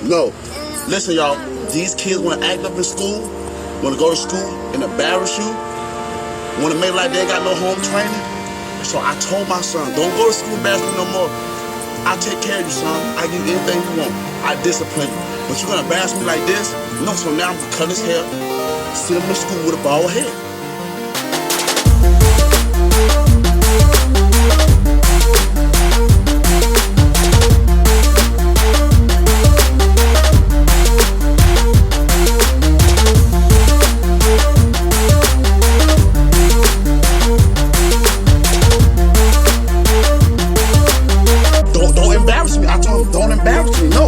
No. Listen, y'all. These kids want to act up in school, want to go to school and embarrass you, want to make like they ain't got no home training. So I told my son, don't go to school and embarrass me no more. I take care of you, son. I give you anything you want. I discipline you. But you're going to embarrass me like this? No, so now I'm going to cut his hair, send him to school with a bald head. Don't embarrass me. I told him, don't embarrass me. No.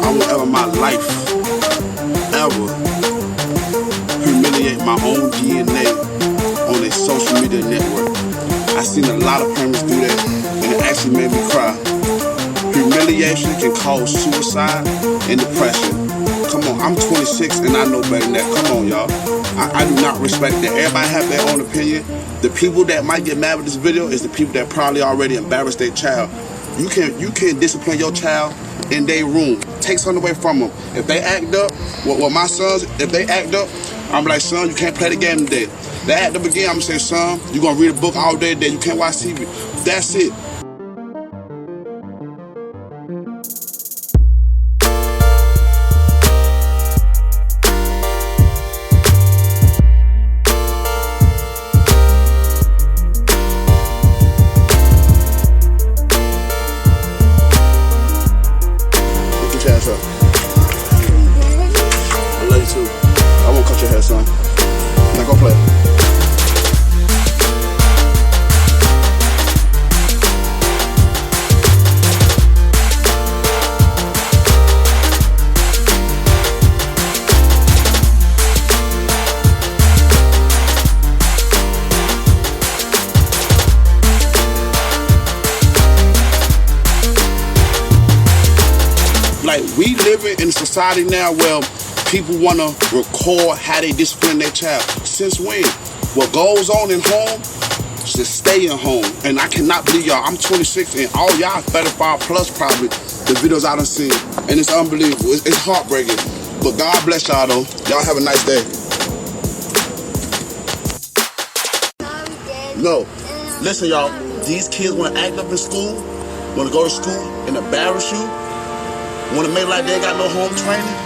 I won't ever in my life ever humiliate my own DNA on a social media network. I seen a lot of parents do that, and it actually made me cry. Humiliation can cause suicide and depression. Come on, I'm 26 and I know better than that. Come on, y'all. I do not respect that. Everybody have their own opinion. The people that might get mad with this video is the people that probably already embarrassed their child. You can't discipline your child in their room. Take something away from them. If they act up, well, my sons, if they act up, I'm like, son, you can't play the game today. They act up again, I'm gonna say, son, you're gonna read a book all day today. You can't watch TV. That's it. Look your ass up. I love you too. I won't cut your hair, son. Now go play. Like, we living in a society now where people want to record how they discipline their child. Since when? What goes on in home should stay in home. And I cannot believe y'all, I'm 26 and all y'all 35 plus probably, the videos I done seen. And it's unbelievable. It's heartbreaking. But God bless y'all though. Y'all have a nice day. No. Listen, y'all. These kids want to act up in school, want to go to school and embarrass you, want to make like they ain't got no home training.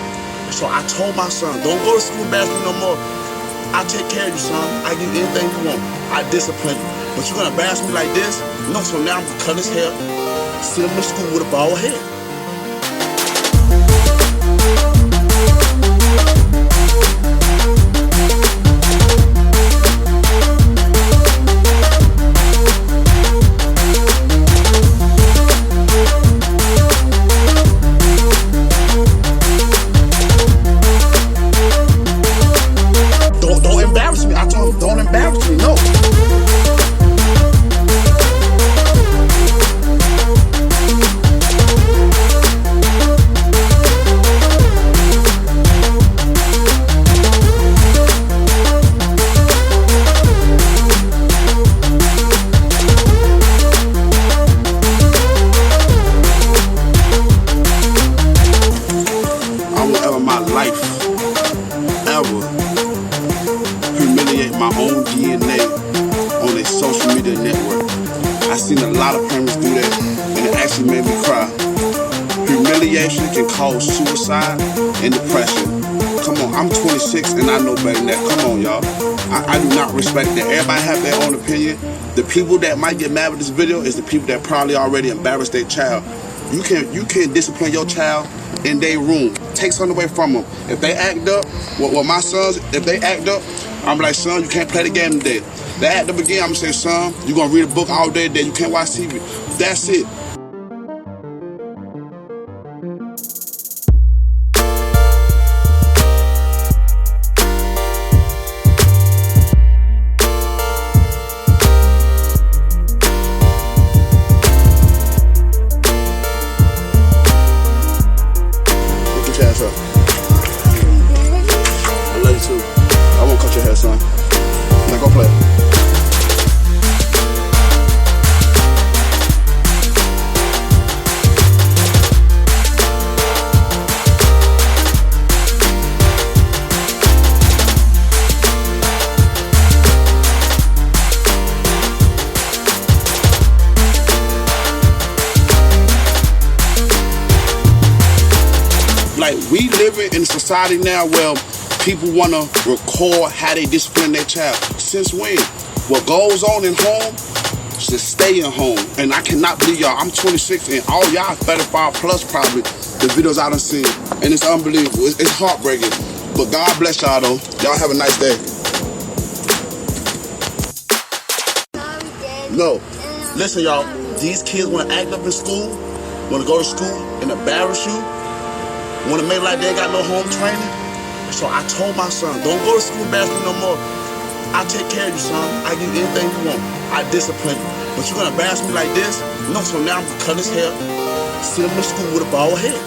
So I told my son, don't go to school and embarrass me no more. I take care of you, son. I give you anything you want. I discipline you. But you're going to embarrass me like this? No, so now I'm going to cut his hair, send him to school with a bald head. Don't embarrass me. I told him, don't embarrass me. No. I won't ever in my life ever humiliate my own DNA on a social media network. I seen a lot of parents do that, and it actually made me cry. Humiliation can cause suicide and depression. Come on, I'm 26 and I know better than that. Come on, y'all. I do not respect that. Everybody have their own opinion. The people that might get mad with this video is the people that probably already embarrassed their child. You can't discipline your child in their room. Take something away from them. If they act up, well, my sons, if they act up, I'm like, son, you can't play the game today. They act up again, I'm gonna say, son, you're gonna read a book all day today. You can't watch TV. That's it. living in a society now where people want to record how they discipline their child. Since when? What goes on in home should stay in home. And I cannot believe y'all, I'm 26 and all y'all 35 plus probably, the videos I done seen. And it's unbelievable. It's heartbreaking. But God bless y'all though. Y'all have a nice day. No. Listen y'all, these kids want to act up in school, want to go to school and embarrass you, want to make like they ain't got no home training. So I told my son, don't go to school and embarrass me no more. I take care of you, son. I give you anything you want. I discipline you. But you're going to embarrass me like this? No, so now I'm going to cut his hair, send him to school with a bald head.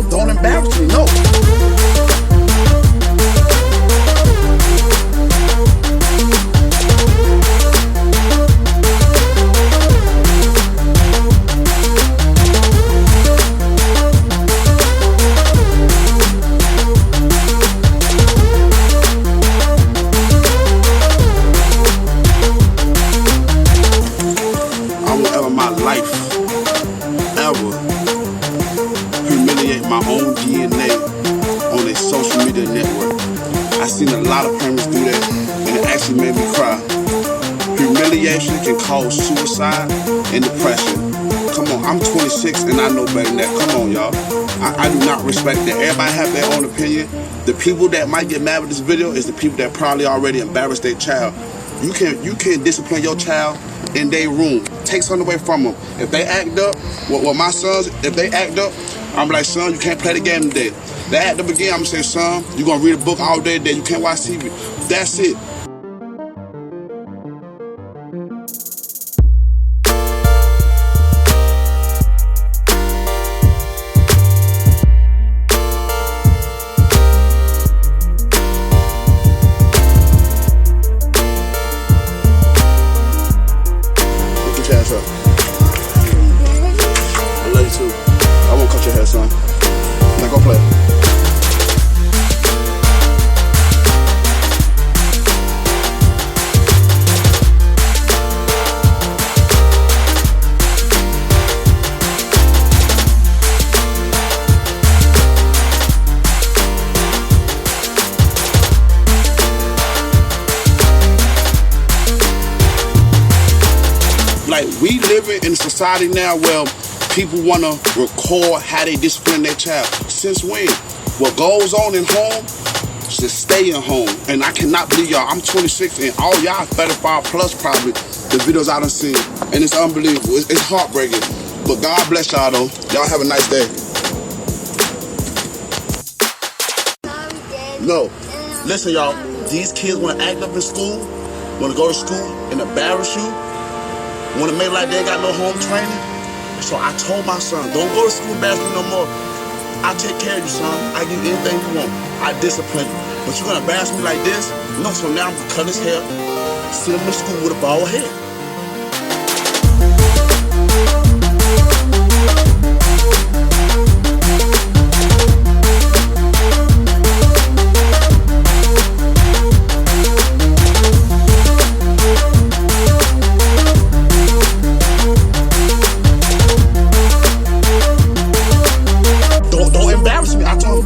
Don't embarrass me, no. I won't ever in my life, ever humiliate my own DNA on a social media network. I seen a lot of parents do that, and it actually made me cry. Humiliation can cause suicide and depression. Come on, I'm 26 and I know better than that. Come on, y'all. I do not respect that. Everybody have their own opinion. The people that might get mad with this video is the people that probably already embarrassed their child. You can't discipline your child in their room. Take something away from them. If they act up, well, my sons, if they act up, I'm like, son, you can't play the game today. They act up again, I'm gonna say, son, you're gonna read a book all day today. You can't watch TV. That's it. Look your ass up. I love you too. I won't cut your hair, son. Now go play. Like, we living in a society now where people want to record how they discipline their child. Since when? What goes on in home should stay in home. And I cannot believe y'all, I'm 26 and all y'all 35 plus probably, the videos I done seen. And it's unbelievable. It's heartbreaking. But God bless y'all though. Y'all have a nice day. No. Listen y'all, these kids want to act up in school, want to go to school and embarrass you, want to make like they ain't got no home training. So I told my son, don't go to school and embarrass me no more. I take care of you, son. I give you anything you want. I discipline you. But you're going to embarrass me like this? No, so now I'm going to cut his hair, send him to school with a bald head.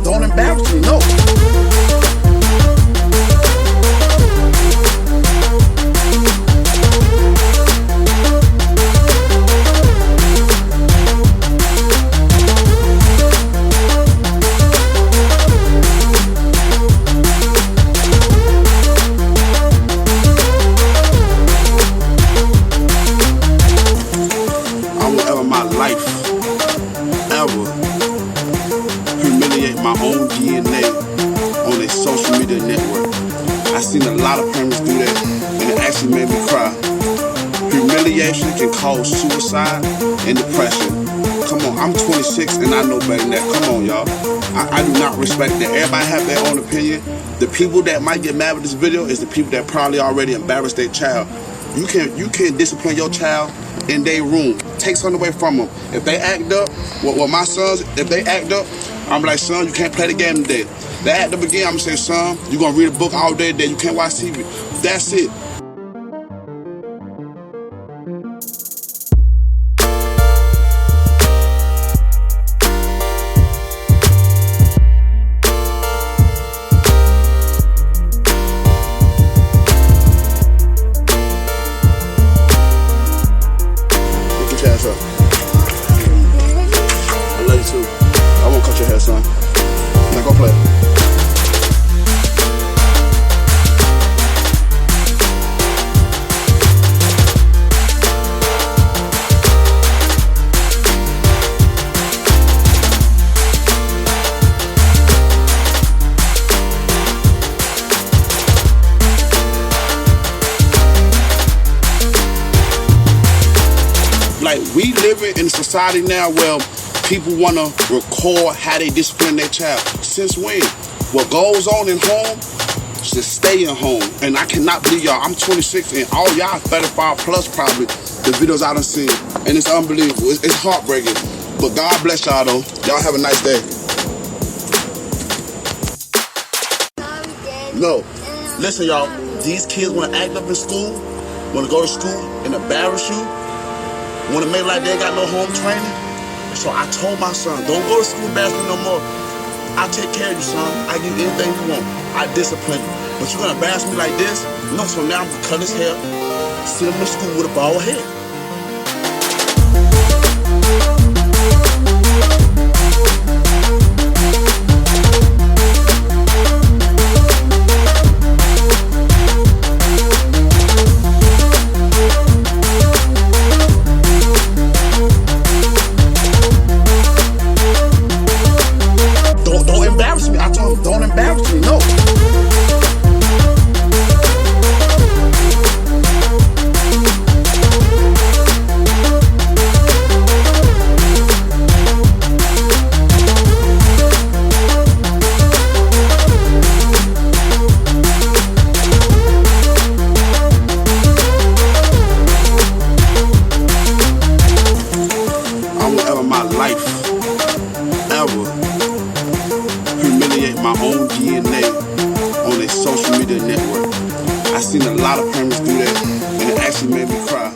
Don't embarrass me, no. I won't ever in my life, ever humiliate my own DNA on a social media network. I seen a lot of parents do that, and it actually made me cry. Humiliation can cause suicide and depression. Come on, I'm 26 and I know better than that. Come on, y'all. I do not respect that. Everybody have their own opinion. The people that might get mad with this video is the people that probably already embarrassed their child. You can't discipline your child in their room. Take something away from them. If they act up, well, my sons, if they act up, I'm like, son, you can't play the game today. They act up again, I'm gonna say, son, you're gonna read a book all day today. You can't watch TV. That's it. I love you too. I won't cut your hair, son. Now go play. Like, we living in a society now where people want to record how they discipline their child. Since when? What goes on in home should stay in home. And I cannot believe y'all, I'm 26 and all y'all 35 plus probably, the videos I done seen. And it's unbelievable, it's heartbreaking. But God bless y'all though. Y'all have a nice day. No, listen y'all, these kids want to act up in school, want to go to school and embarrass you, want to make like they got no home training. So I told my son, don't go to school and embarrass me no more. I'll take care of you, son. I give you anything you want. I discipline you. But you're going to embarrass me like this? No, so now I'm going to cut his hair, send him to school with a bald head. Don't embarrass me, no. I will ever in my life, ever humiliate my own DNA on a social media network. I seen a lot of parents do that, and it actually made me cry.